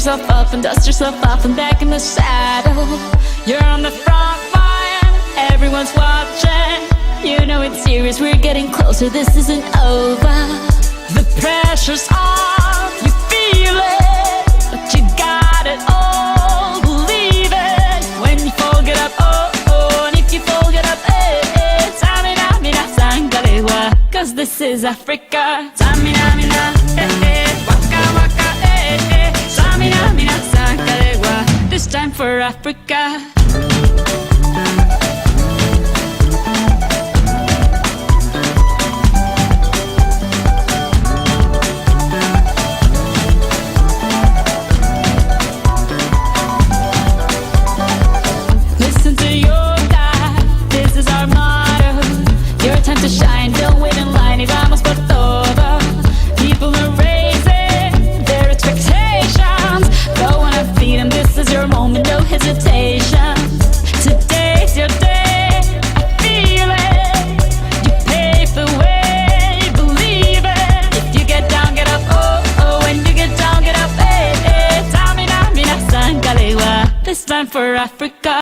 yourself up and dust yourself off and back in the saddle. You're on the front line, everyone's watching. You know it's serious, we're getting closer, this isn't over. The pressure's on, you feel it, but you got it all, believe it. When you fall, get up, oh, oh, and if you fall, get up, eh, eh. Samina, mina, sangalewa, cause this is Africa. Samina, mina, eh, eh, waka, waka, eh, eh. Samina, mina, sangalewa, this time for Africa. To shine, don't wait in line, y vamos por todo. People are raising their expectations. Go on and feed them, this is your moment, no hesitation. Today's your day, I feel it. You pave the way, believe it. If you get down, get up, oh, oh. When you get down, get up, eh, eh. Tamina, mina, sangalewa, this time for Africa.